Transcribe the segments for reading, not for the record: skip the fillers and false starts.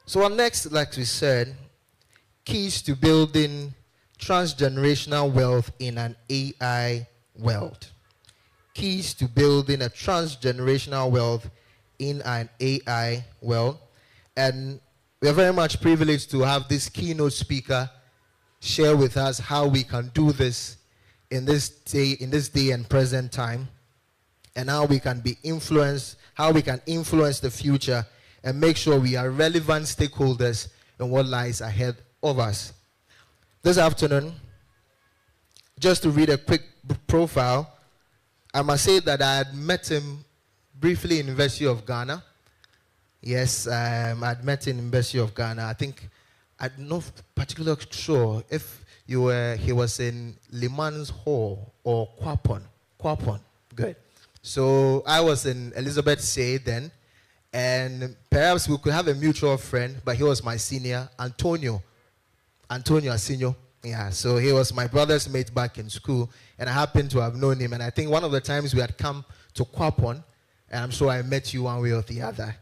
So our next, like we said, keys to building transgenerational wealth in an AI world. Keys to building a transgenerational wealth in an AI world. And we are very much privileged to have this keynote speaker share with us how we can do this in this day and present time, and how we can be influenced, how we can influence the future and make sure we are relevant stakeholders in what lies ahead of us. This afternoon, just to read a quick profile, I must say that I had met him briefly in University of Ghana. Yes, I'd met in University of Ghana. I think, I'm not particularly sure if he was in Liman's Hall or Kwapon. Kwapon, good. So I was in Elizabeth Say then, and perhaps we could have a mutual friend, but he was my senior, Antonio Asinio. Yeah, so he was my brother's mate back in school, and I happened to have known him. And I think one of the times we had come to Kwapon, and I'm sure I met you one way or the other.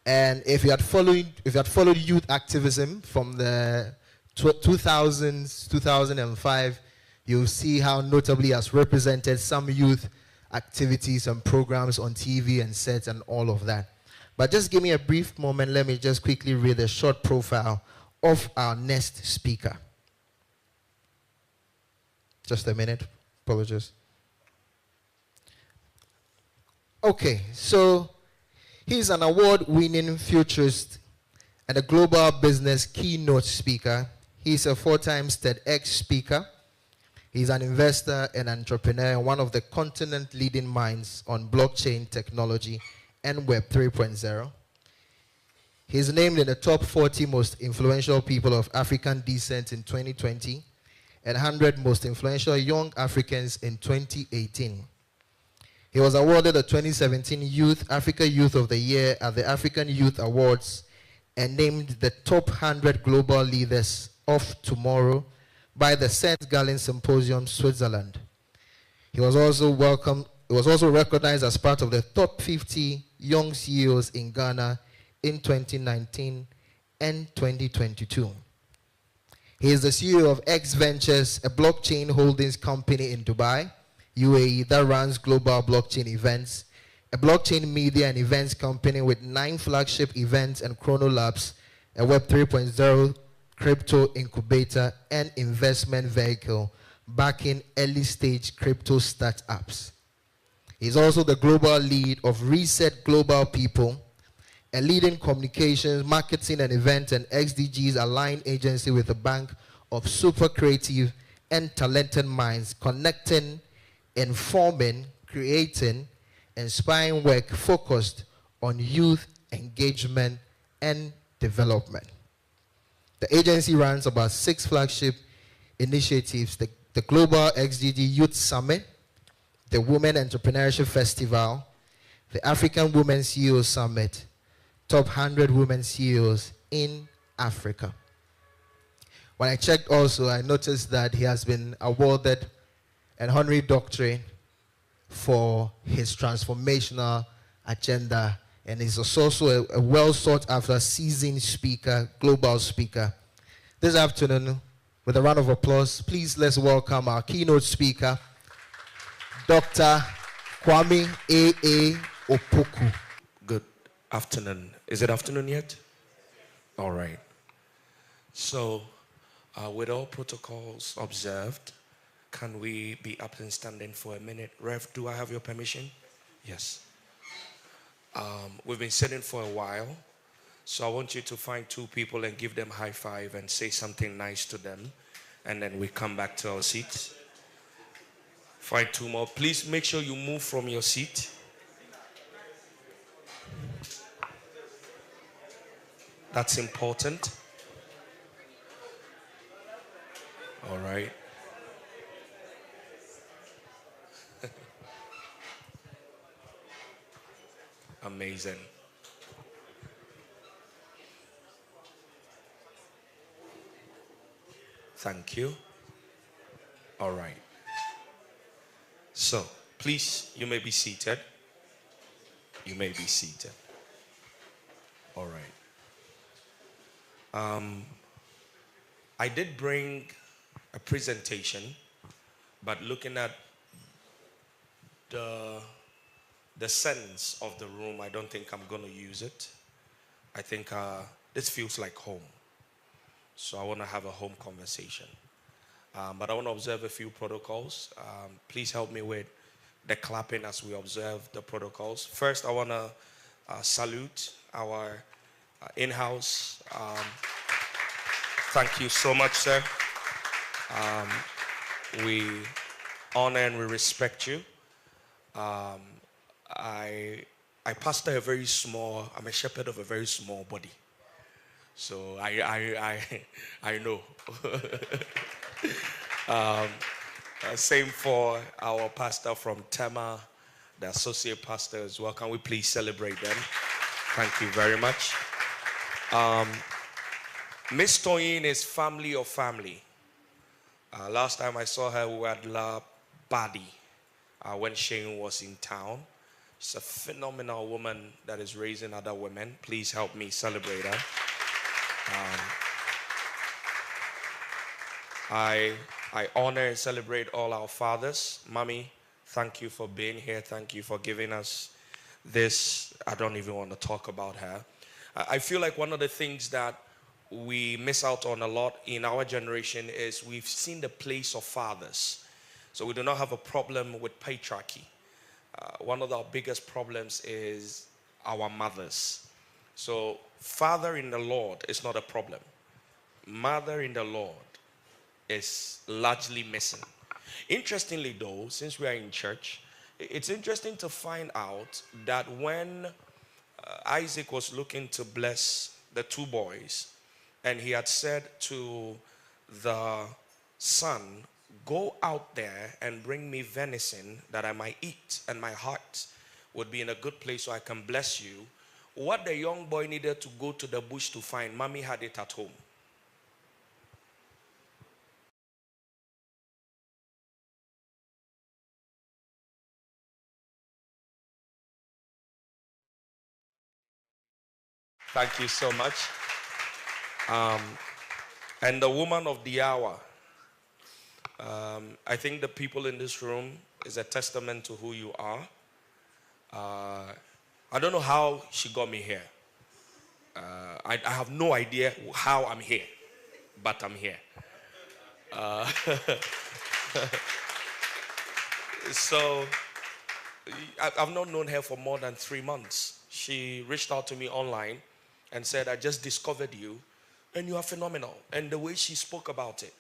And if you had followed youth activism from the 2000s, 2005, you'll see how notably he has represented some youth activities and programs on TV and sets and all of that. But just give me a brief moment. Let me just quickly read a short profile of our next speaker. Just a minute. Apologies. Okay, so he's an award-winning futurist and a global business keynote speaker. He's a 4-time TEDx speaker. He's an investor and entrepreneur and one of the continent leading minds on blockchain technology and Web 3.0. He's named in the top 40 most influential people of African descent in 2020 and 100 most influential young Africans in 2018. He was awarded the 2017 Africa Youth of the Year at the African Youth Awards and named the top 100 global leaders of tomorrow by the St. Gallen Symposium, Switzerland. He was also recognized as part of the top 50 young CEOs in Ghana in 2019 and 2022. He is the CEO of X Ventures, a blockchain holdings company in Dubai, UAE, that runs global blockchain events, a blockchain media and events company with 9 flagship events and Chrono Labs, a Web 3.0 crypto incubator and investment vehicle backing early-stage crypto startups. He's also the global lead of Reset Global People, a leading communications, marketing, and event and XDGs aligned agency with a bank of super creative and talented minds, connecting, informing, creating, inspiring work focused on youth engagement and development. The agency runs about 6 flagship initiatives: the Global XDG Youth Summit, the Women Entrepreneurship Festival, the African Women CEO Summit, Top 100 Women CEOs in Africa. When I checked also, I noticed that he has been awarded an honorary doctorate for his transformational agenda, and he's also a well sought after seasoned speaker, global speaker. This afternoon, with a round of applause, please let's welcome our keynote speaker, Dr. Kwame A.A. Opoku. Good afternoon. Is it afternoon yet? All right. So, with all protocols observed, can we be up and standing for a minute? Rev, do I have your permission? Yes. We've been sitting for a while, so I want you to find 2 people and give them high five and say something nice to them, and then we come back to our seats. Find 2 more. Please make sure you move from your seat. That's important. All right. Amazing. Thank you. All right. So, please, you may be seated. You may be seated. All right. Um, I did bring a presentation, but looking at the sense of the room, I don't think I'm going to use it. I think this feels like home. So I want to have a home conversation. But I want to observe a few protocols. Please help me with the clapping as we observe the protocols. First, I want to salute our in-house. Thank you so much, sir. We honor and we respect you. I pastor a very small, I'm a shepherd of a very small body. So I know. Same for our pastor from Tema, the associate pastor as well. Can we please celebrate them? Thank you very much. Miss Toyin is family of family. Last time I saw her, we were at La Badi when Shane was in town. She's a phenomenal woman that is raising other women. Please help me celebrate her. I honor and celebrate all our fathers. Mommy, thank you for being here. Thank you for giving us this. I don't even want to talk about her. I feel like one of the things that we miss out on a lot in our generation is we've seen the place of fathers. So we do not have a problem with patriarchy. One of our biggest problems is our mothers. So father in the Lord is not a problem. Mother in the Lord is largely missing. Interestingly though, since we are in church, it's interesting to find out that when Isaac was looking to bless the two boys, and he had said to the son, go out there and bring me venison that I might eat, and my heart would be in a good place so I can bless you. What the young boy needed to go to the bush to find, mommy had it at home. Thank you so much. And the woman of the hour. I think the people in this room is a testament to who you are. I don't know how she got me here. I have no idea how I'm here, but I'm here. So I've not known her for more than 3 months. She reached out to me online and said, I just discovered you and you are phenomenal. And the way she spoke about it.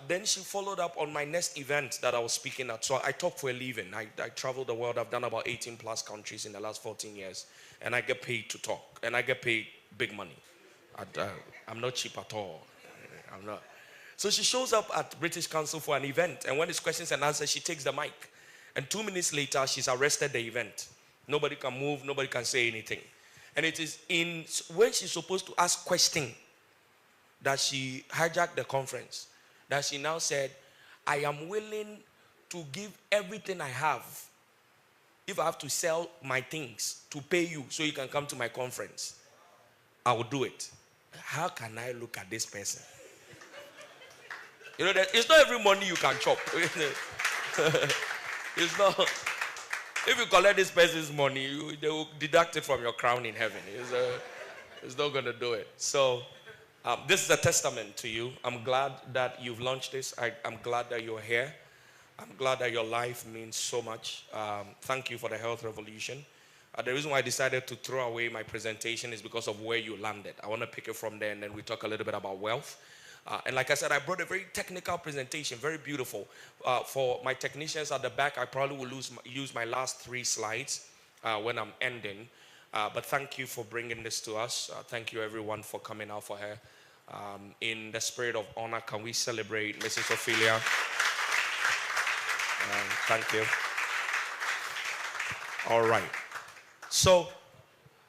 Then she followed up on my next event that I was speaking at. So I talk for a living. I travel the world. I've done about 18 plus countries in the last 14 years. And I get paid to talk. And I get paid big money. I'm not cheap at all. I'm not. So she shows up at British Council for an event. And when it's questions and answers, she takes the mic. And 2 minutes later, she's arrested the event. Nobody can move. Nobody can say anything. And it is when she's supposed to ask questions that she hijacked the conference. That she now said, I am willing to give everything I have if I have to sell my things to pay you so you can come to my conference. I will do it. How can I look at this person? You know, it's not every money you can chop. It's not. If you collect this person's money, they will deduct it from your crown in heaven. It's not going to do it. So, this is a testament to you. I'm glad that you've launched this. I'm glad that you're here. I'm glad that your life means so much. Thank you for the health revolution. The reason why I decided to throw away my presentation is because of where you landed. I want to pick it from there and then we talk a little bit about wealth. And like I said, I brought a very technical presentation, very beautiful. For my technicians at the back, I probably will use my last 3 slides when I'm ending. But thank you for bringing this to us. Thank you, everyone, for coming out for her. In the spirit of honor, can we celebrate Mrs. Ophelia? Thank you. All right. So,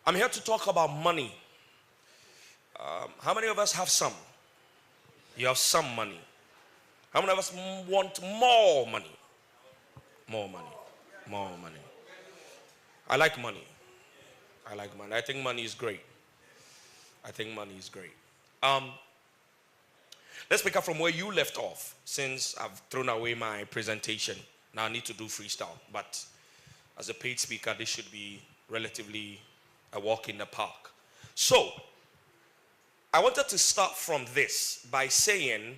I'm here to talk about money. How many of us have some? You have some money. How many of us want more money? More money. More money. I like money. I like money. I think money is great. I think money is great. Let's pick up from where you left off, since I've thrown away my presentation. Now I need to do freestyle. But as a paid speaker, this should be relatively a walk in the park. So, I wanted to start from this by saying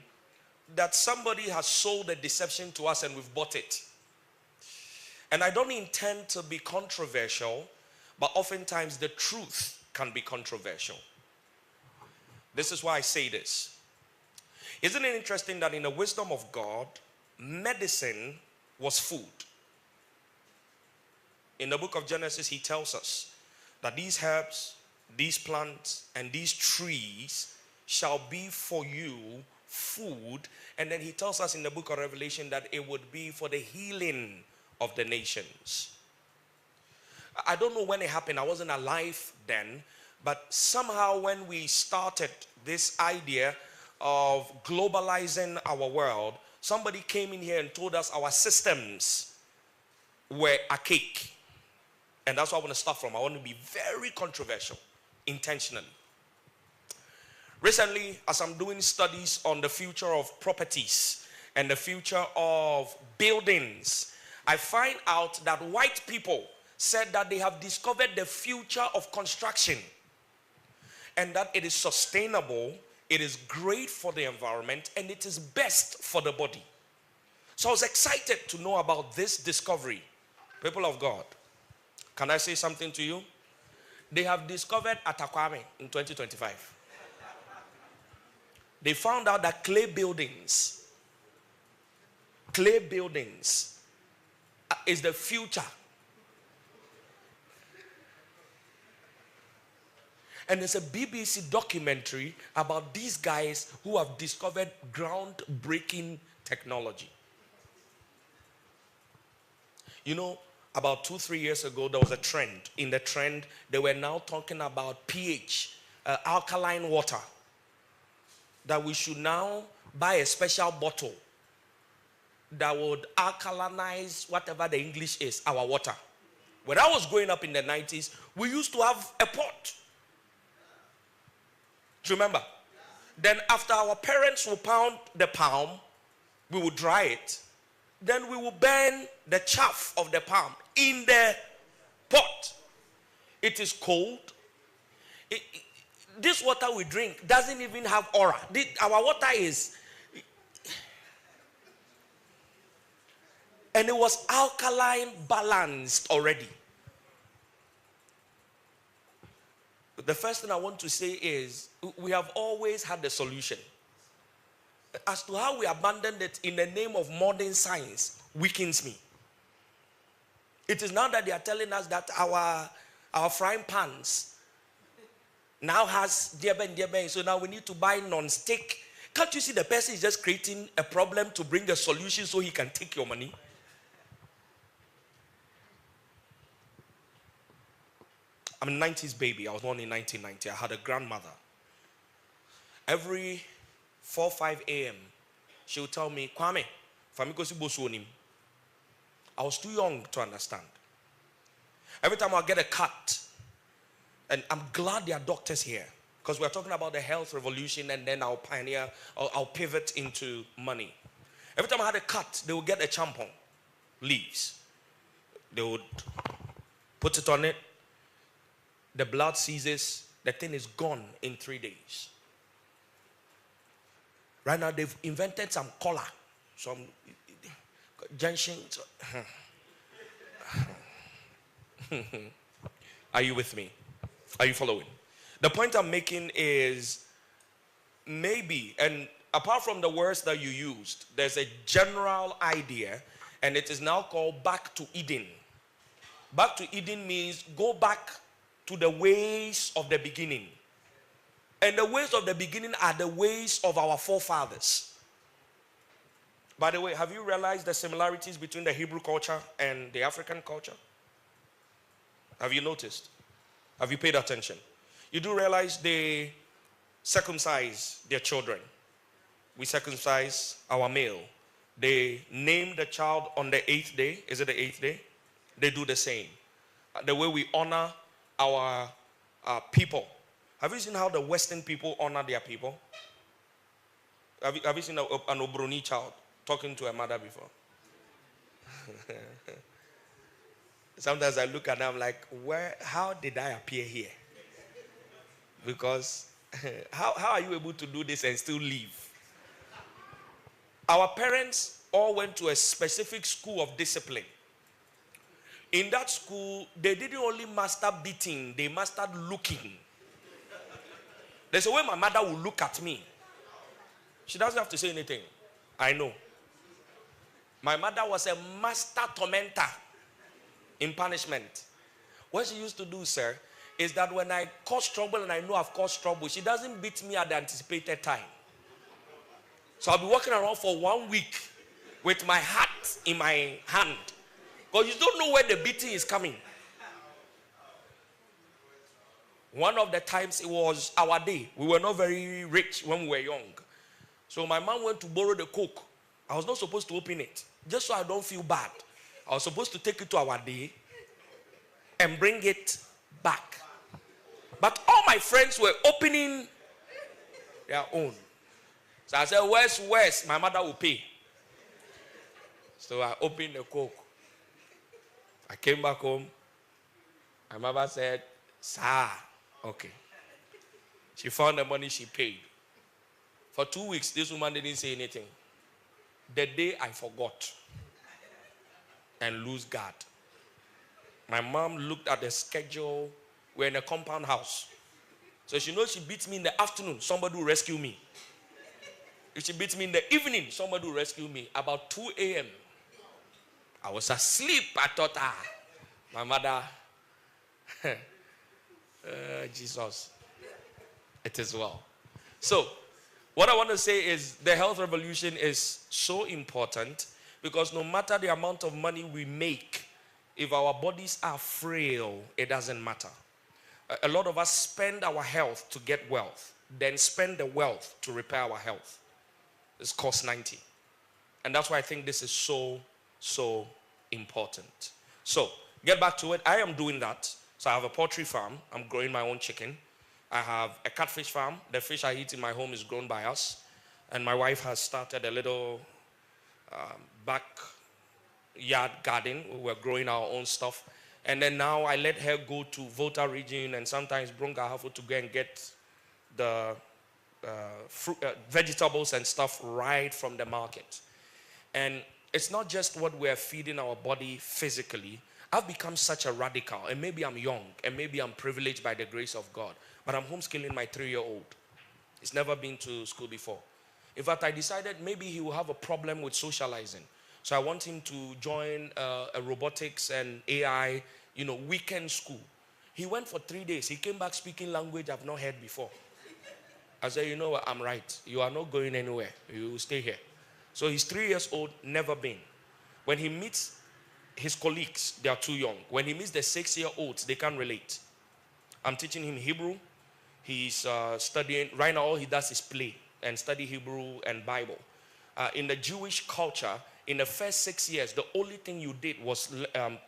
that somebody has sold a deception to us and we've bought it. And I don't intend to be controversial, but oftentimes the truth can be controversial. This is why I say this. Isn't it interesting that in the wisdom of God, medicine was food? In the book of Genesis, he tells us that these herbs, these plants, and these trees shall be for you food. And then he tells us in the book of Revelation that it would be for the healing of the nations. I don't know when it happened. I wasn't alive then. But somehow when we started this idea of globalizing our world, somebody came in here and told us our systems were archaic. And that's what I want to start from. I want to be very controversial, intentionally. Recently, as I'm doing studies on the future of properties and the future of buildings, I find out that white people said that they have discovered the future of construction and that it is sustainable, it is great for the environment, and it is best for the body. So I was excited to know about this discovery. People of God, can I say something to you? They have discovered at Kwame in 2025. They found out that clay buildings is the future. And there's a BBC documentary about these guys who have discovered groundbreaking technology. You know, about 2-3 years ago, there was a trend. In the trend, they were now talking about pH, alkaline water. That we should now buy a special bottle that would alkalinize whatever the English is, our water. When I was growing up in the 90s, we used to have a pot. Do you remember? Then after our parents would pound the palm, we would dry it. Then we would burn the chaff of the palm in the pot. It is cold. This water we drink doesn't even have aura. Our water is... And it was alkaline balanced already. The first thing I want to say is we have always had the solution. As to how we abandoned it in the name of modern science weakens me. It is now that they are telling us that our frying pans now has diaben, so now we need to buy non-stick. Can't you see the person is just creating a problem to bring a solution so he can take your money? I'm a 90s baby. I was born in 1990. I had a grandmother. Every 4-5 a.m., she would tell me, Kwame, I was too young to understand. Every time I get a cut, and I'm glad there are doctors here, because we're talking about the health revolution, and then I'll pivot into money. Every time I had a cut, they would get a champon, leaves. They would put it on it. The blood seizes. The thing is gone in 3 days. Right now, they've invented some collar, some junction. Are you with me? Are you following? The point I'm making is maybe, and apart from the words that you used, there's a general idea, and it is now called back to Eden. Back to Eden means go back to the ways of the beginning. And the ways of the beginning are the ways of our forefathers. By the way, have you realized the similarities between the Hebrew culture and the African culture? Have you noticed? Have you paid attention? You do realize they circumcise their children. We circumcise our male. They name the child on the 8th day. Is it the 8th day? They do the same. The way we honor our people. Have you seen how the Western people honor their people? Have you seen an Obroni child talking to a mother before? Sometimes I look at them like, how did I appear here? Because how are you able to do this and still leave? Our parents all went to a specific school of discipline. In that school, they didn't only master beating, they mastered looking. There's a way my mother will look at me. She doesn't have to say anything. I know. My mother was a master tormentor in punishment. What she used to do, sir, is that when I cause trouble and I know I've caused trouble, she doesn't beat me at the anticipated time. So I'll be walking around for 1 week with my hat in my hand. Because you don't know where the beating is coming. One of the times it was our day. We were not very rich when we were young. So my mom went to borrow the Coke. I was not supposed to open it. Just so I don't feel bad. I was supposed to take it to our day and bring it back. But all my friends were opening their own. So I said, where's my mother will pay. So I opened the Coke. I came back home. My mother said, sir, okay. She found the money, she paid. For 2 weeks, this woman didn't say anything. The day I forgot and lose guard. My mom looked at the schedule. We're in a compound house. So she knows she beats me in the afternoon, somebody will rescue me. If she beats me in the evening, somebody will rescue me. About 2 a.m., I was asleep. I thought, my mother, Jesus, it is well. So, what I want to say is the health revolution is so important because no matter the amount of money we make, if our bodies are frail, it doesn't matter. A lot of us spend our health to get wealth, then spend the wealth to repair our health. It's cost 90. And that's why I think this is so important. So, get back to it. I am doing that. So I have a poultry farm. I'm growing my own chicken. I have a catfish farm. The fish I eat in my home is grown by us. And my wife has started a little backyard garden. We're growing our own stuff. And then now I let her go to Volta region and sometimes bring her to go and get the vegetables and stuff right from the market. And it's not just what we're feeding our body physically. I've become such a radical, and maybe I'm young, and maybe I'm privileged by the grace of God, but I'm homeschooling my 3-year-old. He's never been to school before. In fact, I decided maybe he will have a problem with socializing. So I want him to join a robotics and AI, weekend school. He went for 3 days. He came back speaking language I've not heard before. I said, you know what, I'm right. You are not going anywhere. You will stay here. So he's 3 years old, never been. When he meets his colleagues, they are too young. When he meets the 6-year-olds, they can't relate. I'm teaching him Hebrew. He's studying. Right now, all he does is play and study Hebrew and Bible. In the Jewish culture, in the first 6 years, the only thing you did was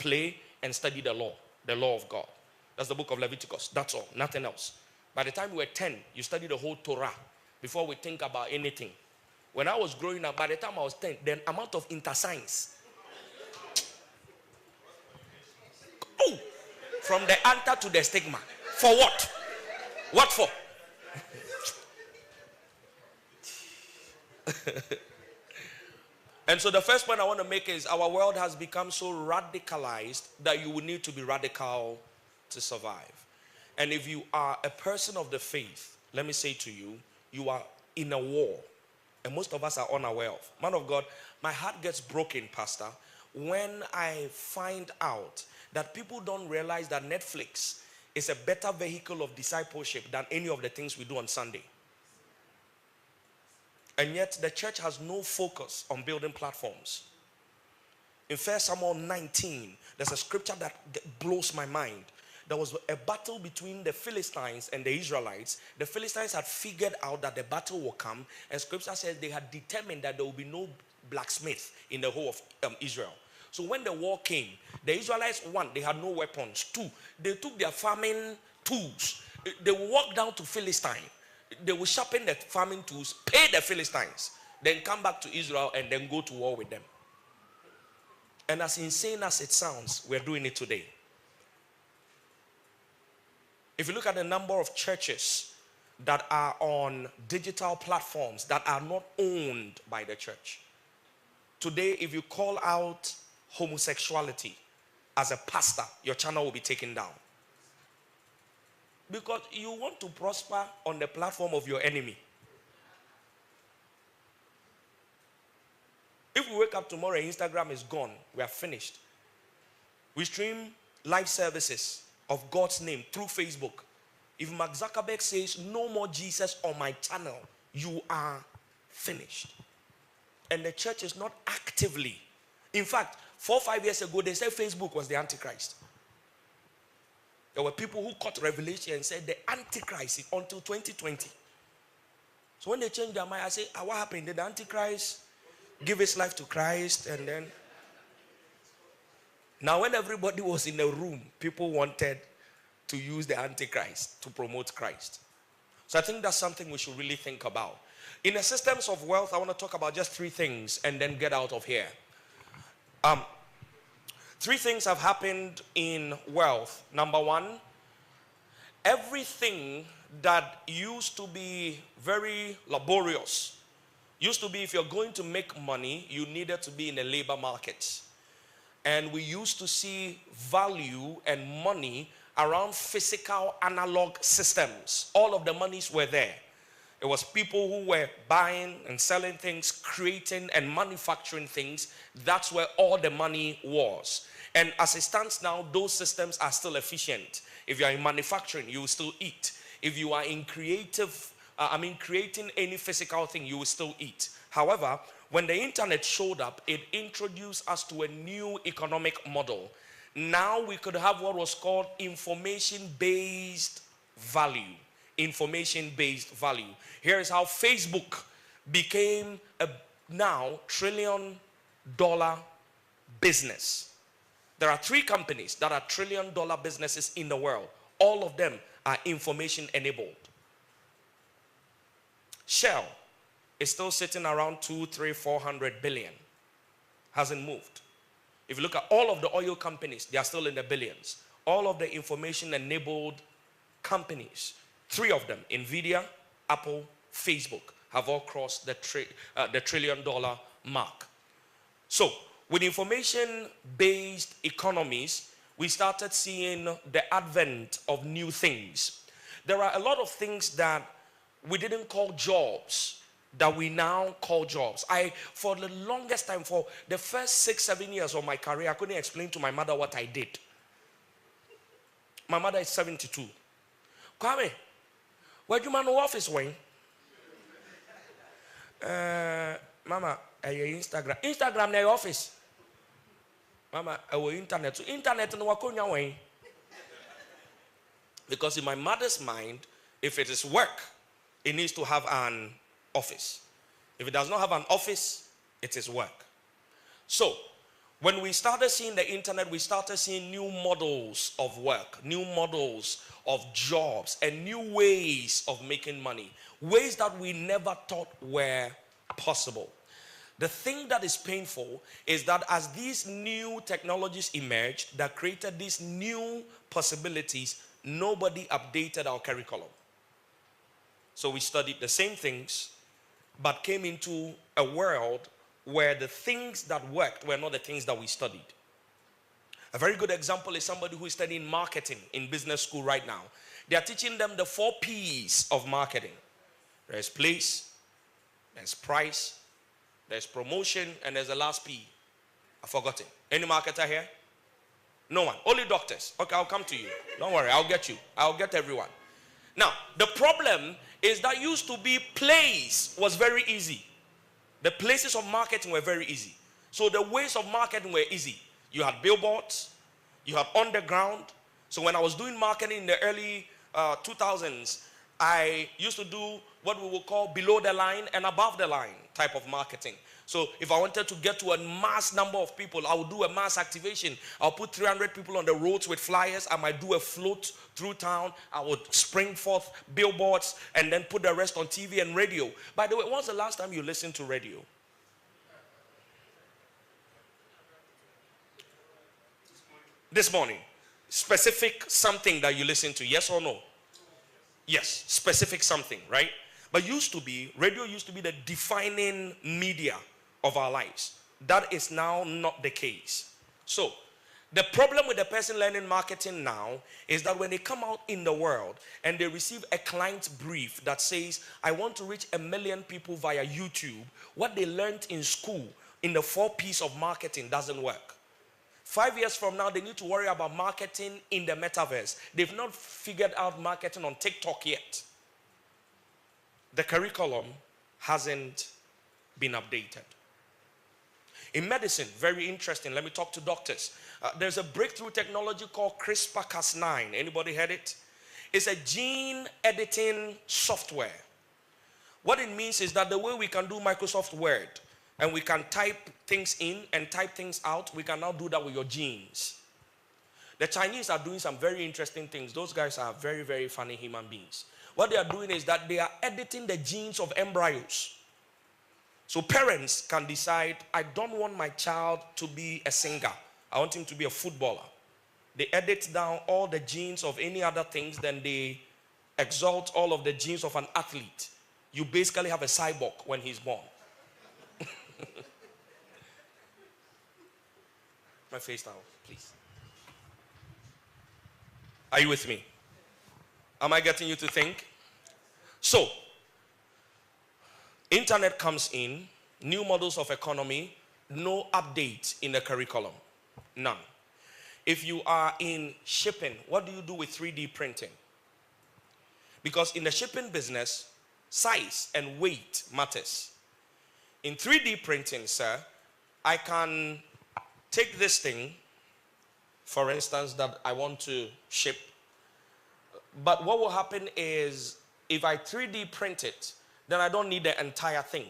play and study the law of God. That's the book of Leviticus. That's all, nothing else. By the time we were 10, you study the whole Torah before we think about anything. When I was growing up, by the time I was 10, the amount of interscience. Oh, from the anta to the stigma. For what? What for? And so the first point I want to make is our world has become so radicalized that you will need to be radical to survive. And if you are a person of the faith, let me say to you, you are in a war. And most of us are unaware of. Man of God, my heart gets broken, Pastor, when I find out that people don't realize that Netflix is a better vehicle of discipleship than any of the things we do on Sunday. And yet the church has no focus on building platforms. In 1 Samuel 19, there's a scripture that blows my mind. There was a battle between the Philistines and the Israelites. The Philistines had figured out that the battle will come, and scripture says they had determined that there will be no blacksmith in the whole of Israel. So when the war came, the Israelites, 1, they had no weapons. 2, they took their farming tools They will walk down to Philistine. They will sharpen the farming tools, pay the Philistines, then come back to Israel and then go to war with them. And as insane as it sounds, we're doing it today. If you look at the number of churches that are on digital platforms that are not owned by the church. Today, if you call out homosexuality as a pastor, your channel will be taken down. Because you want to prosper on the platform of your enemy. If we wake up tomorrow and Instagram is gone, we are finished. We stream live services of God's name through Facebook. If Mark Zuckerberg says no more Jesus on my channel, you are finished. And the church is not actively. In fact, 4 or 5 years ago, they said Facebook was the Antichrist. There were people who caught revelation and said the Antichrist is until 2020. So when they changed their mind, I say, what happened? Did the Antichrist give his life to Christ? And then, now when everybody was in the room, people wanted to use the Antichrist to promote Christ. So I think that's something we should really think about. In the systems of wealth, I want to talk about just 3 things and then get out of here. 3 things have happened in wealth. Number 1, everything that used to be very laborious, used to be if you're going to make money, you needed to be in the labor market. And we used to see value and money around physical analog systems. All of the monies were there. It was people who were buying and selling things, creating and manufacturing things. That's where all the money was. And as it stands now, those systems are still efficient. If you are in manufacturing, you will still eat. If you are in creating any physical thing, you will still eat. However, when the internet showed up, it introduced us to a new economic model. Now we could have what was called information-based value. Information-based value. Here is how Facebook became a now $1 trillion business. There are 3 companies that are $1 trillion businesses in the world. All of them are information-enabled. Shell is still sitting around 200, 300, 400 billion. Hasn't moved. If you look at all of the oil companies, they are still in the billions. All of the information-enabled companies, 3 of them, Nvidia, Apple, Facebook, have all crossed the $1 trillion mark. So, with information-based economies, we started seeing the advent of new things. There are a lot of things that we didn't call jobs that we now call jobs. For the longest time, for the first 6, 7 years of my career, I couldn't explain to my mother what I did. My mother is 72. Kwame, where do you man office when? Mama, Instagram. Instagram na your office. Mama, our internet. So internet no wakonya when. Because in my mother's mind, if it is work, it needs to have an office. If it does not have an office, it is work. So, when we started seeing the internet, we started seeing new models of work, new models of jobs, and new ways of making money. Ways that we never thought were possible. The thing that is painful is that as these new technologies emerged that created these new possibilities, nobody updated our curriculum. So we studied the same things, but came into a world where the things that worked were not the things that we studied. A very good example is somebody who is studying marketing in business school right now. They are teaching them the 4 P's of marketing. There's place, there's price, there's promotion, and there's the last P. I've forgotten. Any marketer here? No one. Only doctors. Okay, I'll come to you. Don't worry, I'll get you. I'll get everyone. Now, the problem is that used to be place was very easy. The places of marketing were very easy. So the ways of marketing were easy. You had billboards, you had underground. So when I was doing marketing in the early 2000s, I used to do what we will call below the line and above the line type of marketing. So if I wanted to get to a mass number of people, I would do a mass activation. I'll put 300 people on the roads with flyers. I might do a float through town. I would spring forth billboards and then put the rest on TV and radio. By the way, when's the last time you listened to radio? This morning. Specific something that you listen to, yes or no? Yes, specific something, right? But radio used to be the defining media of our lives. That is now not the case. So, the problem with the person learning marketing now is that when they come out in the world and they receive a client brief that says, I want to reach 1 million people via YouTube, what they learned in school in the 4 P's of marketing doesn't work. 5 years from now, they need to worry about marketing in the metaverse. They've not figured out marketing on TikTok yet. The curriculum hasn't been updated. In medicine, very interesting. Let me talk to doctors. There's a breakthrough technology called CRISPR-Cas9. Anybody heard it? It's a gene editing software. What it means is that the way we can do Microsoft Word and we can type things in and type things out, we can now do that with your genes. The Chinese are doing some very interesting things. Those guys are very, very funny human beings. What they are doing is that they are editing the genes of embryos. So parents can decide, I don't want my child to be a singer. I want him to be a footballer. They edit down all the genes of any other things, then they exalt all of the genes of an athlete. You basically have a cyborg when he's born. My face towel, please. Are you with me? Am I getting you to think? So, internet comes in, new models of economy, no update in the curriculum. None. If you are in shipping, what do you do with 3D printing? Because in the shipping business, size and weight matters. In 3D printing, sir, I can take this thing, for instance, that I want to ship. But what will happen is, if I 3D print it, then I don't need the entire thing.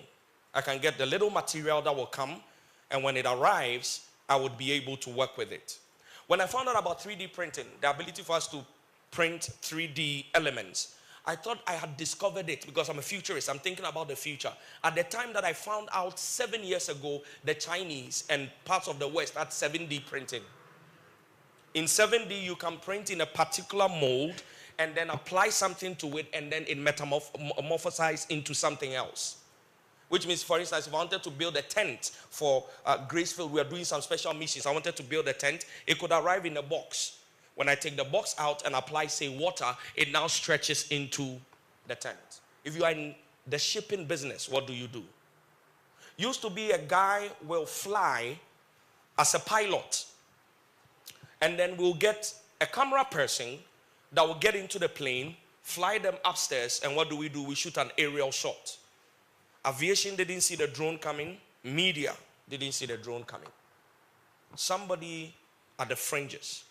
I can get the little material that will come, and when it arrives, I would be able to work with it. When I found out about 3D printing, the ability for us to print 3D elements, I thought I had discovered it because I'm a futurist. I'm thinking about the future. At the time that I found out 7 years ago, the Chinese and parts of the West had 7D printing. In 7D, you can print in a particular mold and then apply something to it, and then it metamorphosizes into something else. Which means, for instance, if I wanted to build a tent for Gracefield, we are doing some special missions. I wanted to build a tent. It could arrive in a box. When I take the box out and apply, say, water, it now stretches into the tent. If you are in the shipping business, what do? Used to be a guy will fly as a pilot, and then we'll get a camera person that will get into the plane, fly them upstairs, and what do? We shoot an aerial shot. Aviation didn't see the drone coming. Media didn't see the drone coming. Somebody at the fringes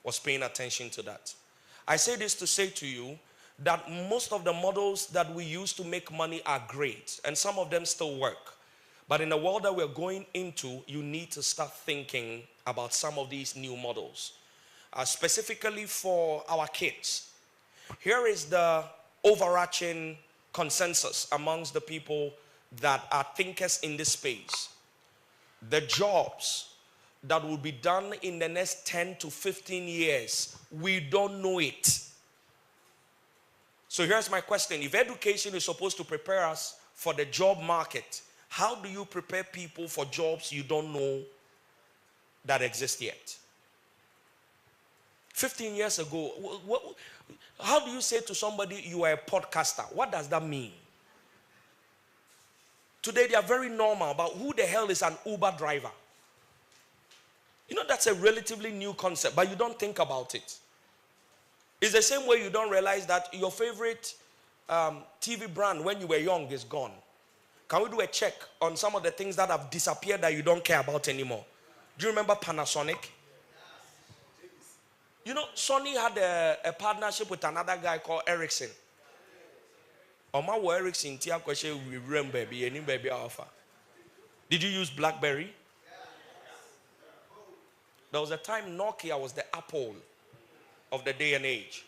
was paying attention to that. I say this to say to you that most of the models that we use to make money are great, and some of them still work. But in the world that we're going into, you need to start thinking about some of these new models. Specifically for our kids. Here is the overarching consensus amongst the people that are thinkers in this space. The jobs that will be done in the next 10 to 15 years, we don't know it. So here's my question. If education is supposed to prepare us for the job market, how do you prepare people for jobs you don't know that exist yet? 15 years ago, how do you say to somebody you are a podcaster? What does that mean? Today they are very normal about who the hell is an Uber driver. You know, that's a relatively new concept, but you don't think about it. It's the same way you don't realize that your favorite TV brand when you were young is gone. Can we do a check on some of the things that have disappeared that you don't care about anymore? Do you remember Panasonic? You know, Sony had a partnership with another guy called Ericsson. Oma wo Ericsson tia kweshe we rem baby, any baby alpha. Did you use BlackBerry? There was a time Nokia was the Apple of the day and age.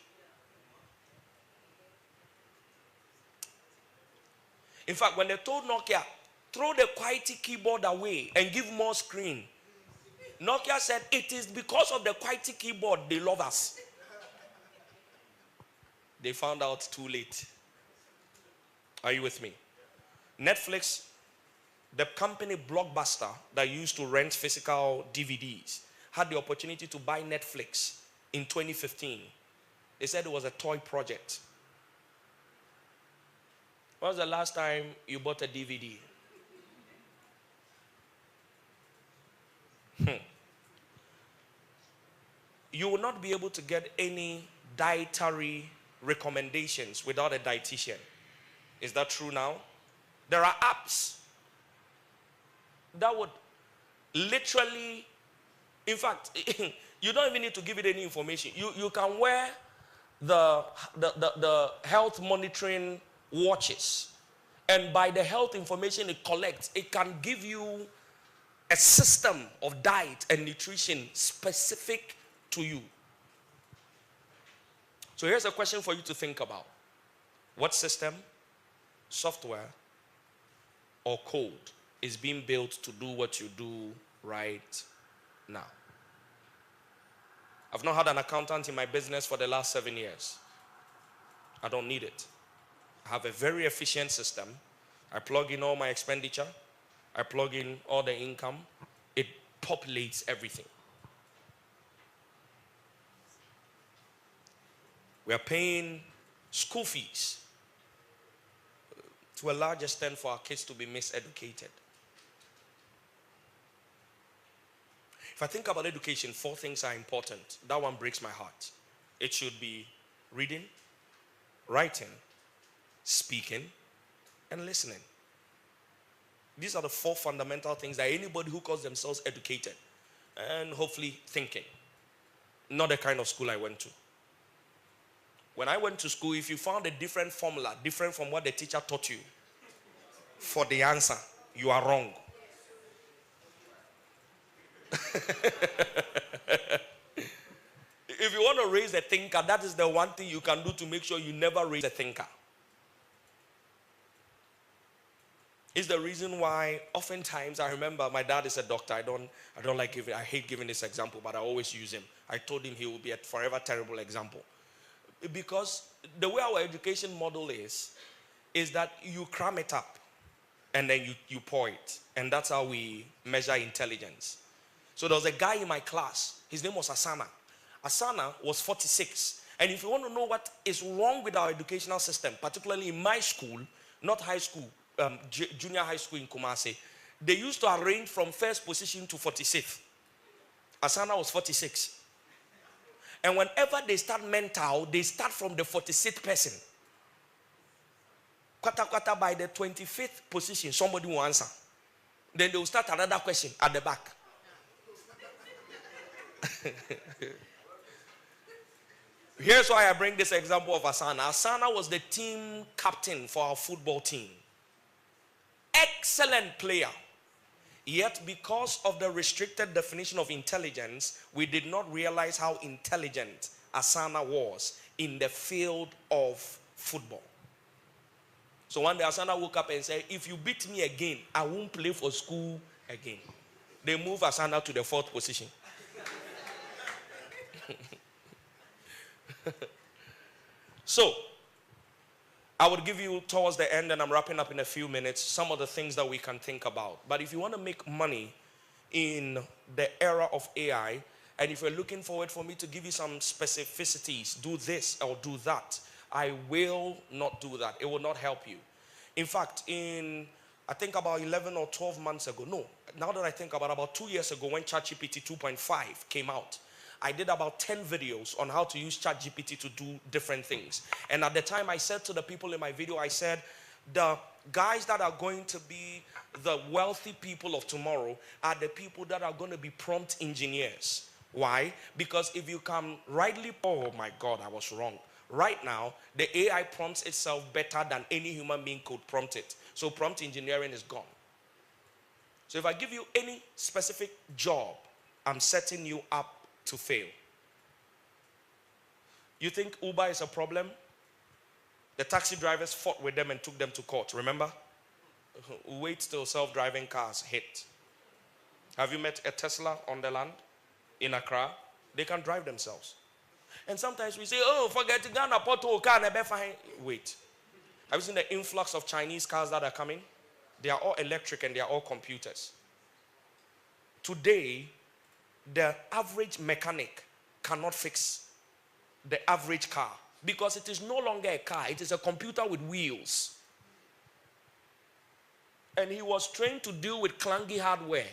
In fact, when they told Nokia, throw the QWERTY keyboard away and give more screen, Nokia said, it is because of the QWERTY keyboard they love us. They found out too late. Are you with me? Netflix, the company Blockbuster that used to rent physical DVDs, had the opportunity to buy Netflix in 2015. They said it was a toy project. When was the last time you bought a DVD? You will not be able to get any dietary recommendations without a dietitian. Is that true now? There are apps that would literally, in fact, you don't even need to give it any information. You can wear the health monitoring watches, and by the health information it collects, it can give you a system of diet and nutrition specific to you. So here's a question for you to think about. What system, software, or code is being built to do what you do right now? I've not had an accountant in my business for the last 7 years. I don't need it. I have a very efficient system. I plug in all my expenditure. I plug in all the income. It populates everything. We are paying school fees to a large extent for our kids to be miseducated. If I think about education, 4 things are important. That one breaks my heart. It should be reading, writing, speaking, and listening. These are the 4 fundamental things that anybody who calls themselves educated and hopefully thinking. Not the kind of school I went to. When I went to school, if you found a different formula, different from what the teacher taught you, for the answer, you are wrong. If you want to raise a thinker, that is the one thing you can do to make sure you never raise a thinker. It's the reason why oftentimes, I remember my dad is a doctor. I hate giving this example, but I always use him. I told him he will be a forever terrible example. Because the way our education model is that you cram it up and then you pour it. And that's how we measure intelligence. So there was a guy in my class. His name was Asana. Asana was 46. And if you want to know what is wrong with our educational system, particularly in my school, not high school, junior high school in Kumasi, they used to arrange from first position to 46th. Asana was 46. And whenever they start mental, they start from the 46th person. Kwata by the 25th position, somebody will answer. Then they will start another question at the back. Here's why I bring this example of Asana. Asana was the team captain for our football team. Excellent player. Yet because of the restricted definition of intelligence, we did not realize how intelligent Asana was in the field of football. So one day Asana woke up and said, if you beat me again, I won't play for school again. They moved Asana to the 4th position. So, I would give you towards the end, and I'm wrapping up in a few minutes, some of the things that we can think about. But if you want to make money in the era of AI, and if you're looking forward for me to give you some specificities, do this or do that, I will not do that. It will not help you. In fact, I think about 11 or 12 months ago, no, now that I think about 2 years ago when ChatGPT 2.5 came out, I did about 10 videos on how to use ChatGPT to do different things. And at the time I said to the people in my video, I said, the guys that are going to be the wealthy people of tomorrow are the people that are going to be prompt engineers. Why? Because if you can oh my God, I was wrong. Right now, the AI prompts itself better than any human being could prompt it. So prompt engineering is gone. So if I give you any specific job, I'm setting you up to fail. You think Uber is a problem? The taxi drivers fought with them and took them to court, remember? Wait till self-driving cars hit. Have you met a Tesla on the land in Accra? They can drive themselves. And sometimes we say, oh, forget Ghana, Porto, car, never fine. Wait. Have you seen the influx of Chinese cars that are coming? They are all electric and they are all computers. Today, the average mechanic cannot fix the average car because it is no longer a car. It is a computer with wheels. And he was trained to deal with clunky hardware.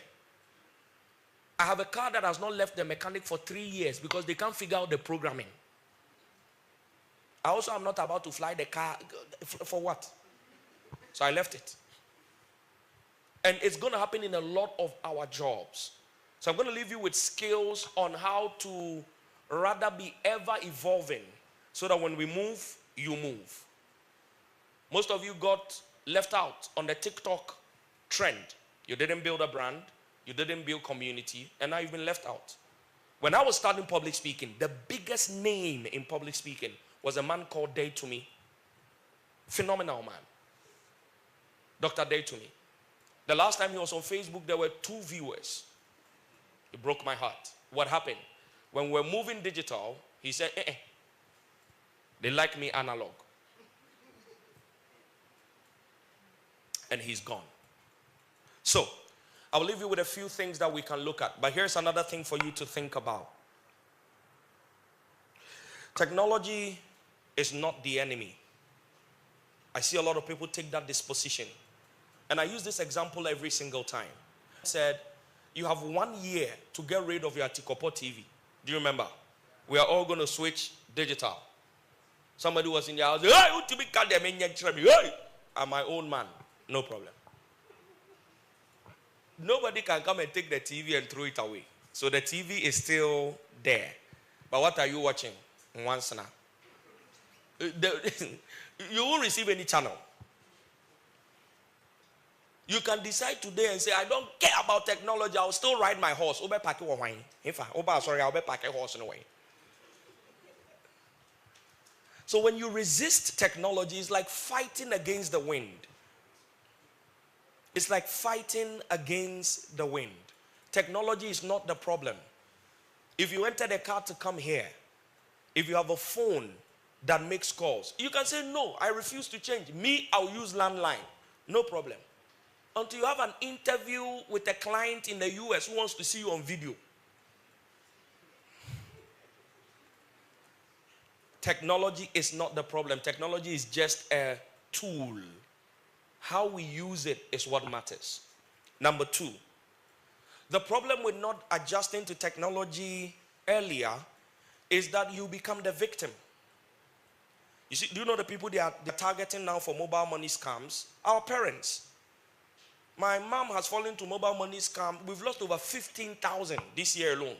I have a car that has not left the mechanic for 3 years because they can't figure out the programming. I also am not about to fly the car. For what? So I left it. And it's going to happen in a lot of our jobs. So I'm going to leave you with skills on how to rather be ever evolving so that when we move, you move. Most of you got left out on the TikTok trend. You didn't build a brand. You didn't build community. And now you've been left out. When I was starting public speaking, the biggest name in public speaking was a man called Day to Me. Phenomenal man. Dr. Day to Me. The last time he was on Facebook, there were 2 viewers. It broke my heart. What happened? When we're moving digital, he said, they like me analog. And he's gone. So, I will leave you with a few things that we can look at. But here's another thing for you to think about. Technology is not the enemy. I see a lot of people take that disposition. And I use this example every single time. I said, you have 1 year to get rid of your Tikopo TV. Do you remember? We are all going to switch digital. Somebody was in the house, hey, I'm my own man. No problem. Nobody can come and take the TV and throw it away. So the TV is still there. But what are you watching? Once now. You won't receive any channel. You can decide today and say, I don't care about technology. I'll still ride my horse. I'll be packing a horse in a way. So when you resist technology, it's like fighting against the wind. It's like fighting against the wind. Technology is not the problem. If you enter the car to come here, if you have a phone that makes calls, you can say, no, I refuse to change. Me, I'll use landline. No problem. Until you have an interview with a client in the US who wants to see you on video. Technology is not the problem. Technology is just a tool. How we use it is what matters. Number 2, the problem with not adjusting to technology earlier is that you become the victim. You see, do you know the people they're targeting now for mobile money scams? Our parents. My mom has fallen to mobile money scam. We've lost over 15,000 this year alone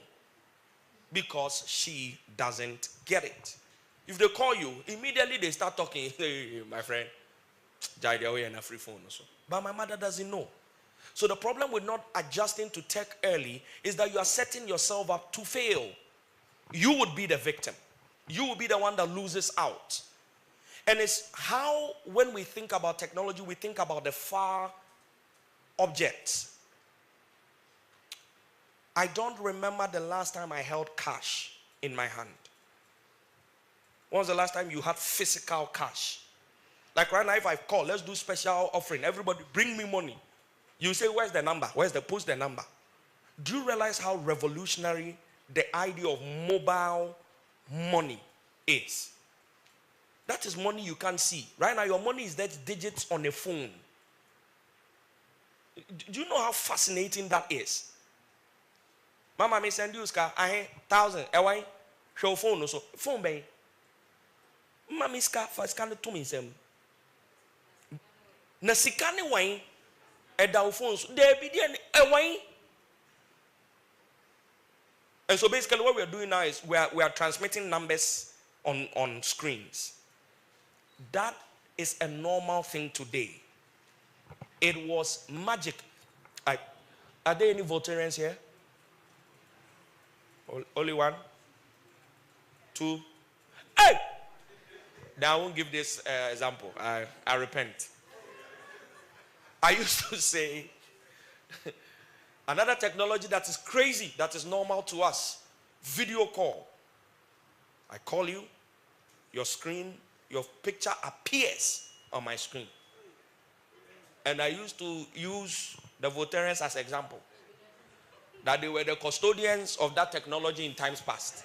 because she doesn't get it. If they call you, immediately they start talking. Hey, my friend, jai away and a free phone also. But my mother doesn't know. So the problem with not adjusting to tech early is that you are setting yourself up to fail. You would be the victim. You will be the one that loses out. And it's how, when we think about technology, we think about the far objects. I don't remember the last time I held cash in my hand. When was the last time you had physical cash? Like right now, if I call, let's do special offering. Everybody bring me money. You say, where's the number? Post the number. Do you realize how revolutionary the idea of mobile money is? That is money you can't see. Right now, your money is that digits on a phone. Do you know how fascinating that is? Mama may send you a 1,000. Show phone also. Phone bay. Mama ska for scan to me sem. Na sikane wine e da phones. There be there wine. And so basically what we are doing now is we are transmitting numbers on screens. That is a normal thing today. It was magic. Are there any Voltarians here? Only one? Two? Hey! Now I won't give this example. I repent. I used to say, another technology that is crazy, that is normal to us, video call. I call you, your screen, your picture appears on my screen. And I used to use the Voltarians as example, that they were the custodians of that technology in times past.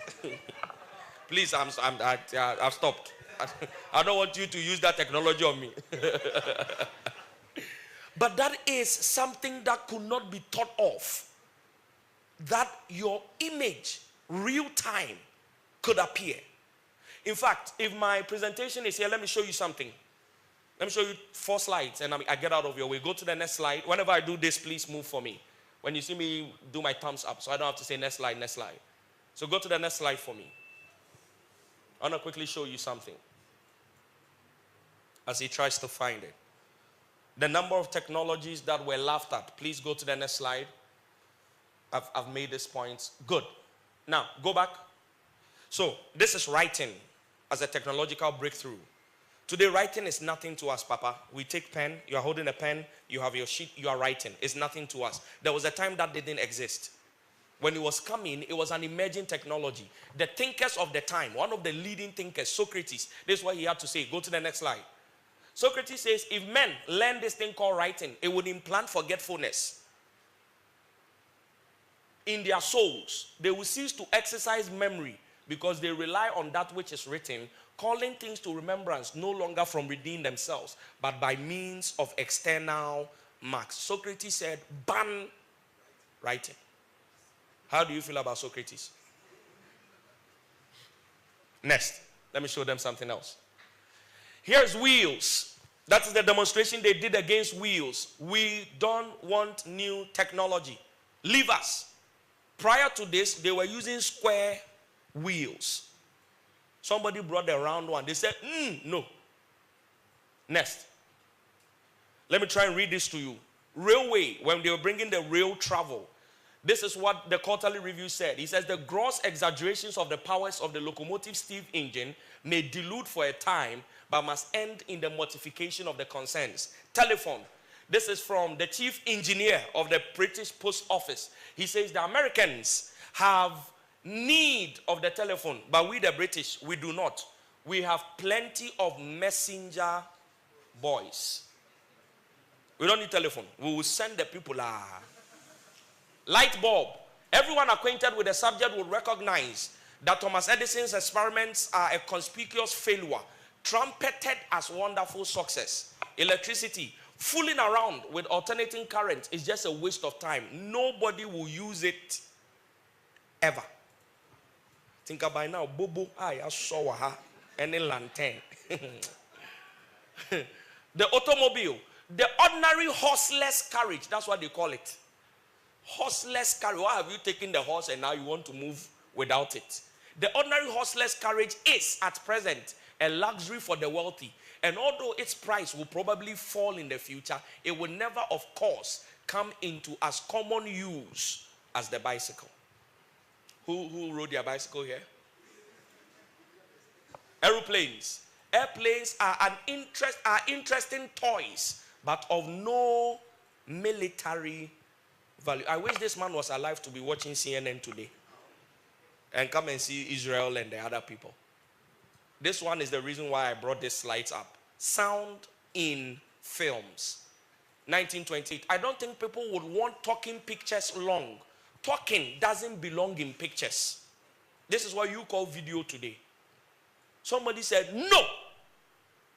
Please, I've stopped. I don't want you to use that technology on me. But that is something that could not be thought of. That your image, real time, could appear. In fact, if my presentation is here, let me show you something. Let me show you 4 slides and I get out of your way. Go to the next slide. Whenever I do this, please move for me. When you see me, do my thumbs up so I don't have to say next slide, next slide. So go to the next slide for me. I want to quickly show you something as he tries to find it. The number of technologies that were laughed at. Please go to the next slide. I've made this point. Good. Now, go back. So, this is writing as a technological breakthrough. Today, writing is nothing to us, Papa. We take pen. You are holding a pen. You have your sheet. You are writing. It's nothing to us. There was a time that didn't exist. When it was coming, it was an emerging technology. The thinkers of the time, one of the leading thinkers, Socrates, this is what he had to say. Go to the next slide. Socrates says, if men learn this thing called writing, it would implant forgetfulness in their souls. They will cease to exercise memory because they rely on that which is written, calling things to remembrance no longer from within themselves, but by means of external marks. Socrates said, ban writing. How do you feel about Socrates? Next, let me show them something else. Here's wheels. That is the demonstration they did against wheels. We don't want new technology. Levers. Prior to this, they were using square wheels. Somebody brought the round one. They said, no. Next. Let me try and read this to you. Railway, when they were bringing the rail travel, this is what the quarterly review said. He says, the gross exaggerations of the powers of the locomotive steam engine may delude for a time, but must end in the mortification of the concerns. Telephone. This is from the chief engineer of the British Post Office. He says the Americans have need of the telephone, but we the British, we do not. We have plenty of messenger boys. We don't need telephone. We will send the people. Light bulb. Everyone acquainted with the subject will recognize that Thomas Edison's experiments are a conspicuous failure, trumpeted as wonderful success. Electricity, fooling around with alternating current is just a waste of time. Nobody will use it ever. Think about now, Bobo, I saw her, any lantern. The automobile, the ordinary horseless carriage, that's what they call it. Horseless carriage. Why have you taken the horse and now you want to move without it? The ordinary horseless carriage is at present a luxury for the wealthy. And although its price will probably fall in the future, it will never, of course, come into as common use as the bicycle. Who rode their bicycle here? Aeroplanes. Airplanes are interesting toys, but of no military value. I wish this man was alive to be watching CNN today and come and see Israel and the other people. This one is the reason why I brought these slides up. Sound in films. 1928. I don't think people would want talking pictures long. Talking doesn't belong in pictures. This is what you call video today. Somebody said, no.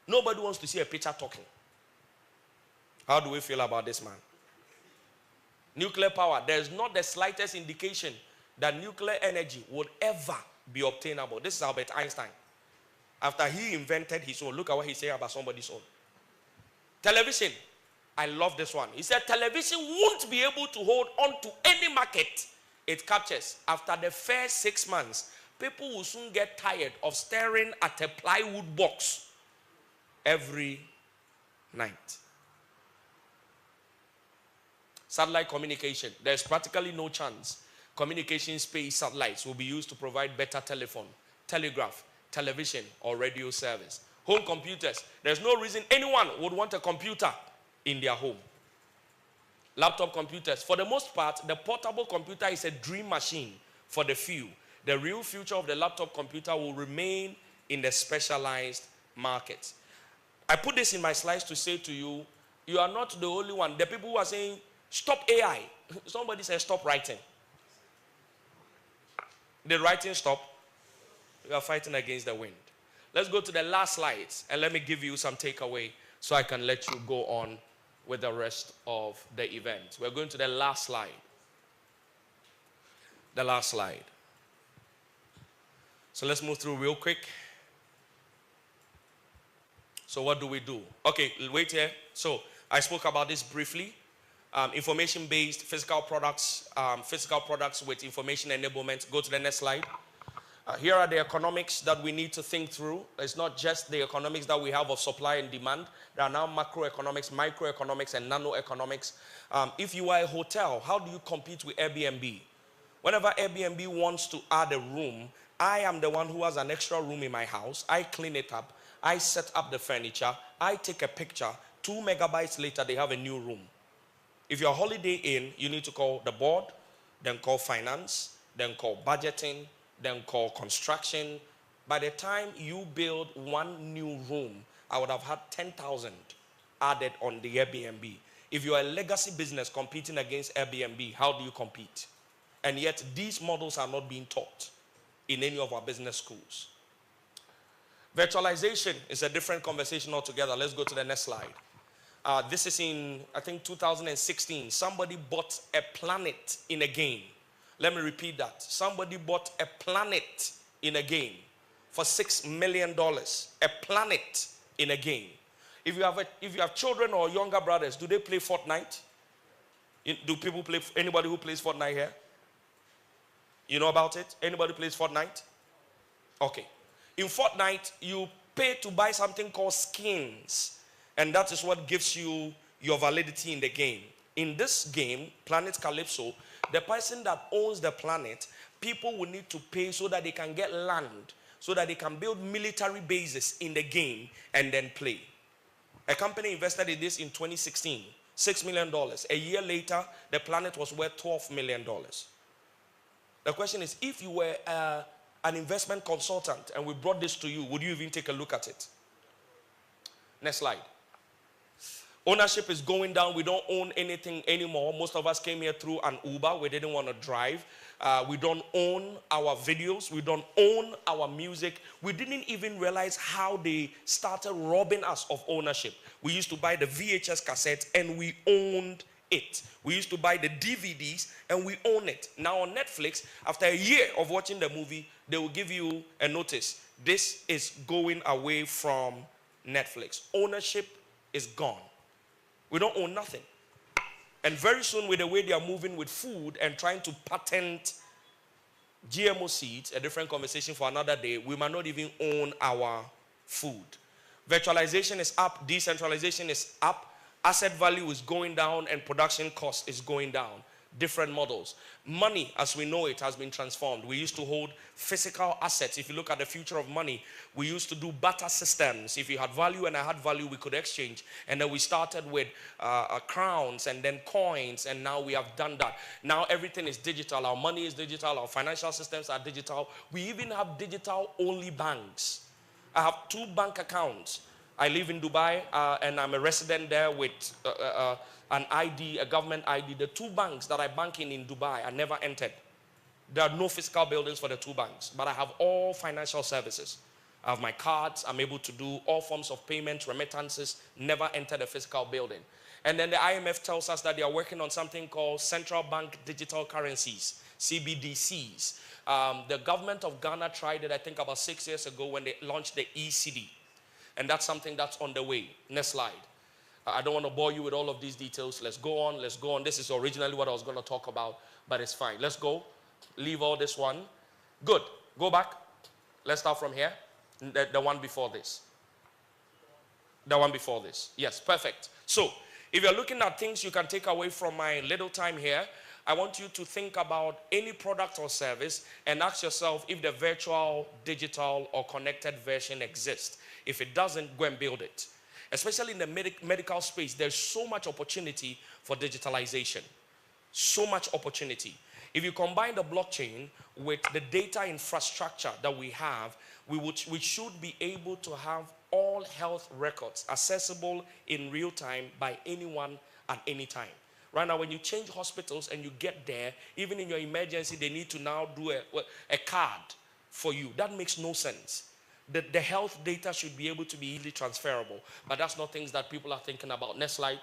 Nobody wants to see a picture talking. How do we feel about this man? Nuclear power. There's not the slightest indication that nuclear energy would ever be obtainable. This is Albert Einstein. After he invented his own, look at what he said about somebody's own. Television. I love this one. He said television won't be able to hold on to any market it captures. After the first 6 months, people will soon get tired of staring at a plywood box every night. Satellite communication. There's practically no chance communication space satellites will be used to provide better telephone, telegraph, television, or radio service. Home computers. There's no reason anyone would want a computer in their home. Laptop computers. For the most part, the portable computer is a dream machine for the few. The real future of the laptop computer will remain in the specialized markets. I put this in my slides to say to you, you are not the only one. The people who are saying, stop AI. Somebody said, stop writing. Did writing stop? We are fighting against the wind. Let's go to the last slides, and let me give you some takeaway so I can let you go on with the rest of the event. We're going to the last slide. The last slide. So let's move through real quick. So what do we do? Okay, wait here. So I spoke about this briefly. Information-based physical products with information enablement. Go to the next slide. Here are the economics that we need to think through. It's not just the economics that we have of supply and demand. There are now macroeconomics, microeconomics, and nanoeconomics. If you are a hotel, how do you compete with Airbnb? Whenever Airbnb wants to add a room, I am the one who has an extra room in my house. I clean it up. I set up the furniture. I take a picture. 2 megabytes later, they have a new room. If you're Holiday Inn, you need to call the board, then call finance, then call budgeting, then call construction. By the time you build one new room, I would have had 10,000 added on the Airbnb. If you are a legacy business competing against Airbnb, how do you compete? And yet these models are not being taught in any of our business schools. Virtualization is a different conversation altogether. Let's go to the next slide. This is in, I think, 2016. Somebody bought a planet in a game. Let me repeat that. Somebody bought a planet in a game for $6 million. A planet in a game. If you have children or younger brothers, do they play Fortnite? Do people play? Anybody who plays Fortnite here? You know about it? Anybody plays Fortnite? Okay. In Fortnite, you pay to buy something called skins. And that is what gives you your validity in the game. In this game, Planet Calypso, the person that owns the planet, people will need to pay so that they can get land, so that they can build military bases in the game and then play. A company invested in this in 2016, $6 million. A year later, the planet was worth $12 million. The question is, if you were an investment consultant and we brought this to you, would you even take a look at it? Next slide. Ownership is going down. We don't own anything anymore. Most of us came here through an Uber. We didn't want to drive. We don't own our videos. We don't own our music. We didn't even realize how they started robbing us of ownership. We used to buy the VHS cassette and we owned it. We used to buy the DVDs and we own it. Now on Netflix, after a year of watching the movie, they will give you a notice. This is going away from Netflix. Ownership is gone. We don't own nothing. And very soon, with the way they are moving with food and trying to patent GMO seeds, a different conversation for another day, we might not even own our food. Virtualization is up, decentralization is up, asset value is going down, and production cost is going down. Different models. Money, as we know it, has been transformed. We used to hold physical assets. If you look at the future of money, we used to do barter systems. If you had value and I had value, we could exchange. And then we started with crowns and then coins, and now we have done that. Now everything is digital. Our money is digital. Our financial systems are digital. We even have digital-only banks. I have 2 bank accounts. I live in Dubai, and I'm a resident there with an ID, a government ID. The 2 banks that I bank in Dubai, I never entered. There are no physical buildings for the 2 banks, but I have all financial services. I have my cards. I'm able to do all forms of payments, remittances, never entered a physical building. And then the IMF tells us that they are working on something called central bank digital currencies, CBDCs. The government of Ghana tried it, I think, about 6 years ago when they launched the ECD. And that's something that's on the way. Next slide. I don't want to bore you with all of these details. Let's go on. Let's go on. This is originally what I was going to talk about, but it's fine. Let's go. Leave all this one. Good. Go back. Let's start from here. The one before this. The one before this. Yes, perfect. So, if you're looking at things you can take away from my little time here, I want you to think about any product or service and ask yourself if the virtual, digital, or connected version exists. If it doesn't, go and build it. Especially in the medical space, there's so much opportunity for digitalization. So much opportunity. If you combine the blockchain with the data infrastructure that we have, we should be able to have all health records accessible in real time by anyone at any time. Right now, when you change hospitals and you get there, even in your emergency, they need to now do a card for you. That makes no sense. The health data should be able to be easily transferable, but that's not things that people are thinking about. Next slide.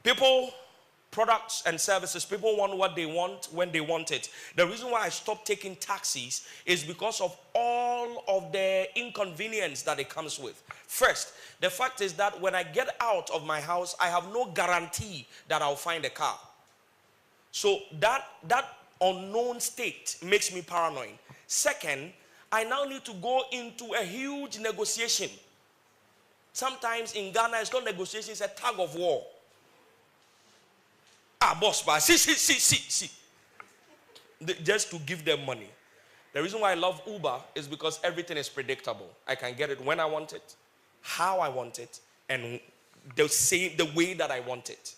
People, products and services, people want what they want when they want it. The reason why I stopped taking taxis is because of all of the inconvenience that it comes with. First, the fact is that when I get out of my house, I have no guarantee that I'll find a car. So that unknown state makes me paranoid. Second, I now need to go into a huge negotiation. Sometimes in Ghana, it's not negotiation, it's a tug of war. Boss, see. Just to give them money. The reason why I love Uber is because everything is predictable. I can get it when I want it, how I want it, and the way that I want it.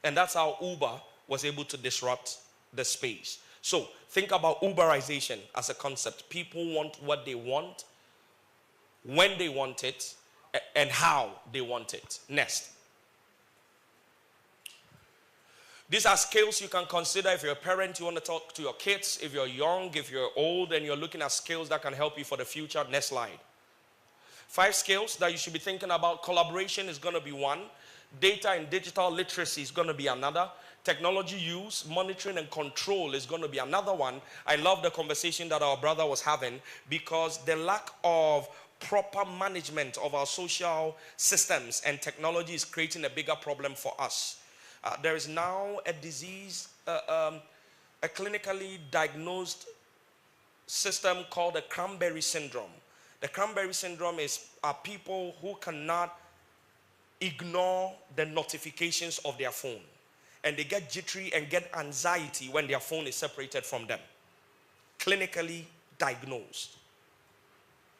And that's how Uber was able to disrupt the space. So think about Uberization as a concept. People want what they want, when they want it, and how they want it. Next. These are skills you can consider. If you're a parent, you want to talk to your kids. If you're young, if you're old, and you're looking at skills that can help you for the future. Next slide. 5 skills that you should be thinking about. Collaboration is going to be one. Data and digital literacy is going to be another. Technology use, monitoring, and control is going to be another one. I love the conversation that our brother was having because the lack of proper management of our social systems and technology is creating a bigger problem for us. There is now a disease, a clinically diagnosed system called the cranberry syndrome. The cranberry syndrome are people who cannot ignore the notifications of their phone. And they get jittery and get anxiety when their phone is separated from them. Clinically diagnosed.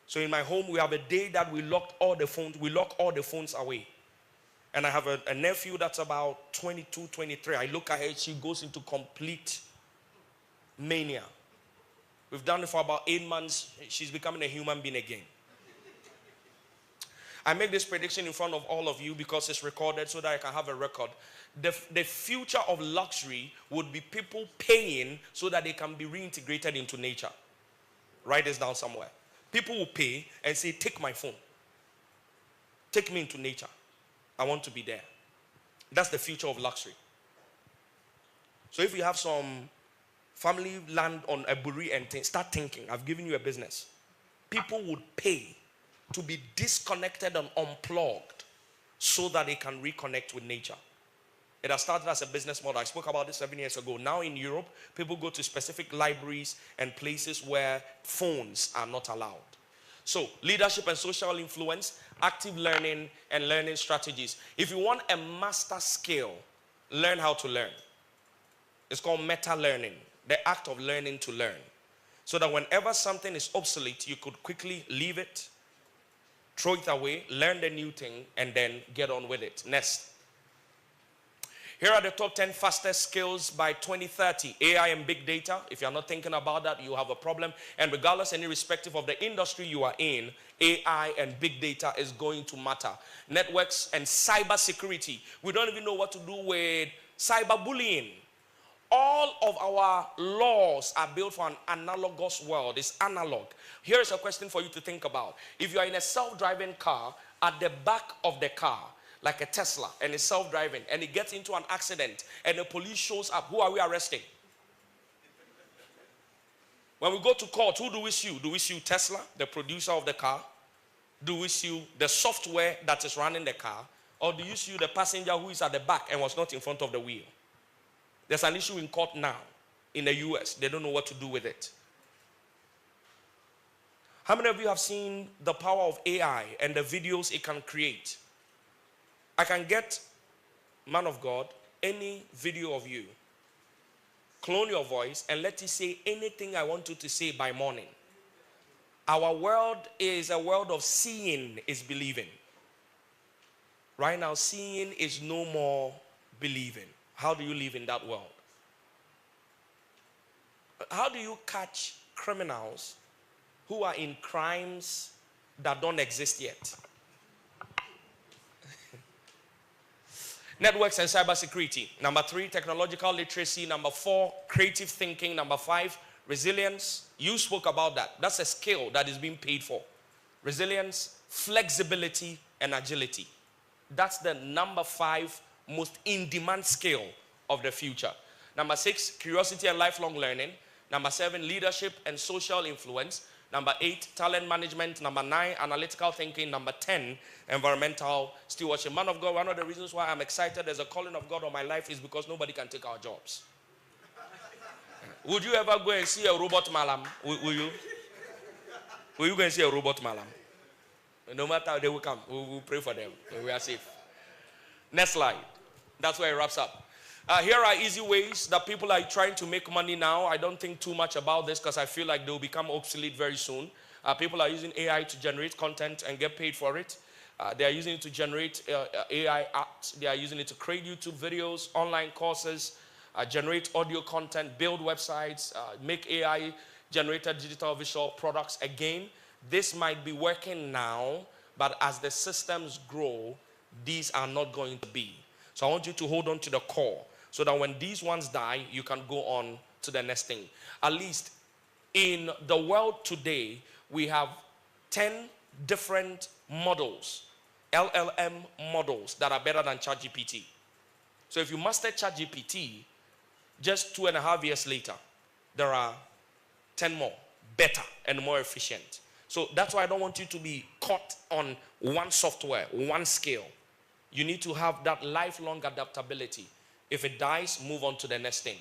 So in my home, we have a day that we lock all the phones away. And I have a nephew that's about 22, 23. I look at her, she goes into complete mania. We've done it for about 8 months. She's becoming a human being again. I make this prediction in front of all of you because it's recorded so that I can have a record. The future of luxury would be people paying so that they can be reintegrated into nature. Write this down somewhere. People will pay and say, take my phone. Take me into nature. I want to be there. That's the future of luxury. So if you have some family land on a buri and start thinking, I've given you a business. People would pay to be disconnected and unplugged so that they can reconnect with nature. It has started as a business model. I spoke about this 7 years ago. Now in Europe, people go to specific libraries and places where phones are not allowed. So, leadership and social influence, active learning, and learning strategies. If you want a master skill, learn how to learn. It's called meta learning, the act of learning to learn. So that whenever something is obsolete, you could quickly leave it, throw it away, learn the new thing, and then get on with it. Next. Here are the top 10 fastest skills by 2030. AI and big data. If you're not thinking about that, you have a problem. And regardless and irrespective of the industry you are in, AI and big data is going to matter. Networks and cyber security. We don't even know what to do with cyberbullying. All of our laws are built for an analogous world. It's analog. Here is a question for you to think about. If you are in a self-driving car, at the back of the car, like a Tesla, and it's self-driving, and it gets into an accident, and the police shows up, who are we arresting? When we go to court, who do we sue? Do we sue Tesla, the producer of the car? Do we sue the software that is running the car? Or do you sue the passenger who is at the back and was not in front of the wheel? There's an issue in court now. in the US. They don't know what to do with it. How many of you have seen the power of AI and the videos it can create? I can get, man of God, any video of you, clone your voice, and let it say anything I want you to say by morning. Our world is a world of seeing is believing. Right now, seeing is no more believing. How do you live in that world? How do you catch criminals who are in crimes that don't exist yet? Networks and cybersecurity. Number 3, technological literacy. Number 4, creative thinking. Number 5, resilience. You spoke about that. That's a skill that is being paid for. Resilience, flexibility, and agility. That's the number 5 most in-demand skill of the future. Number 6, curiosity and lifelong learning. Number 7, leadership and social influence. Number 8, talent management. Number 9, analytical thinking. Number 10, environmental stewardship. Man of God, one of the reasons why I'm excited there's a calling of God on my life is because nobody can take our jobs. Would you ever go and see a robot malam? Will you? Will you go and see a robot malam? No matter how they will come, we will pray for them. We are safe. Next slide. That's where it wraps up. Here are easy ways that people are trying to make money now. I don't think too much about this because I feel like they will become obsolete very soon. People are using AI to generate content and get paid for it. They are using it to generate AI apps. They are using it to create YouTube videos, online courses, generate audio content, build websites, make AI-generated digital visual products. Again, this might be working now, but as the systems grow, these are not going to be. So I want you to hold on to the core so that when these ones die, you can go on to the next thing. At least in the world today, we have 10 different models, LLM models that are better than ChatGPT. So if you master ChatGPT, just 2.5 years later, there are 10 more, better and more efficient. So that's why I don't want you to be caught on one software, one skill. You need to have that lifelong adaptability. If it dies, move on to the next thing.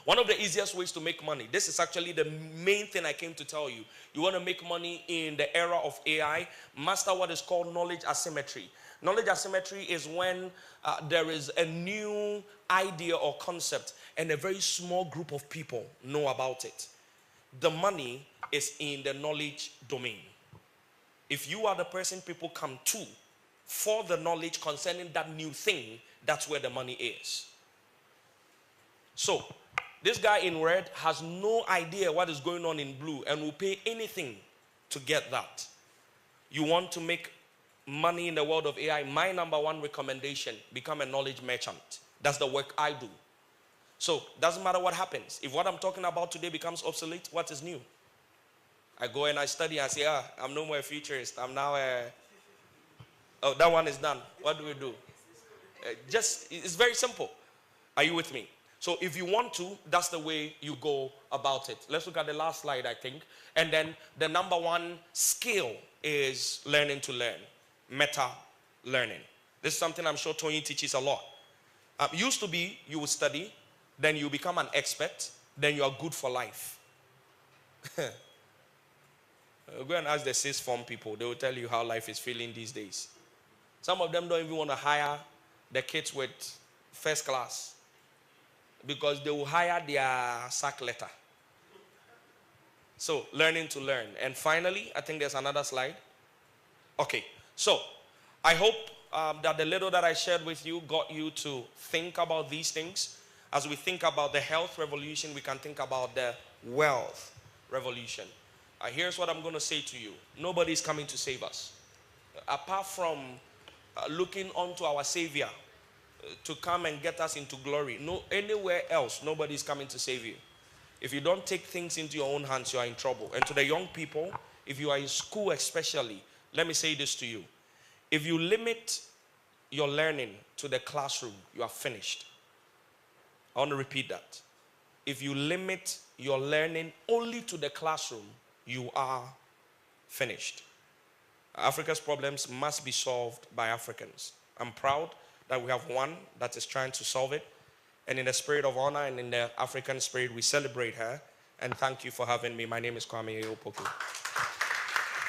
One of the easiest ways to make money, this is actually the main thing I came to tell you. You want to make money in the era of AI, master what is called knowledge asymmetry. Knowledge asymmetry is when there is a new idea or concept and a very small group of people know about it. The money is in the knowledge domain. If you are the person people come to for the knowledge concerning that new thing, that's where the money is. So, this guy in red has no idea what is going on in blue and will pay anything to get that. You want to make money in the world of AI, my number 1 recommendation, become a knowledge merchant. That's the work I do. So, doesn't matter what happens. If what I'm talking about today becomes obsolete, what is new? I go and I study and say, I'm no more a futurist. I'm now a... Oh, that one is done. What do we do? It's very simple. Are you with me? So if you want to, that's the way you go about it. Let's look at the last slide, I think. And then the number 1 skill is learning to learn. Meta learning. This is something I'm sure Tony teaches a lot. Used to be, you would study, then you become an expert, then you are good for life. Go and ask the 6th form people. They will tell you how life is feeling these days. Some of them don't even want to hire the kids with first class because they will hire their sack letter. So, learning to learn. And finally, I think there's another slide. Okay, so I hope that the little that I shared with you got you to think about these things. As we think about the health revolution, we can think about the wealth revolution. Here's what I'm going to say to you. Nobody's coming to save us. Apart from looking onto our Savior to come and get us into glory. No, anywhere else, nobody's coming to save you. If you don't take things into your own hands, you are in trouble. And to the young people, if you are in school especially, let me say this to you. If you limit your learning to the classroom, you are finished. I want to repeat that. If you limit your learning only to the classroom, you are finished. Africa's problems must be solved by Africans. I'm proud that we have one that is trying to solve it. And in the spirit of honor and in the African spirit, we celebrate her. And thank you for having me. My name is Kwame Opoku.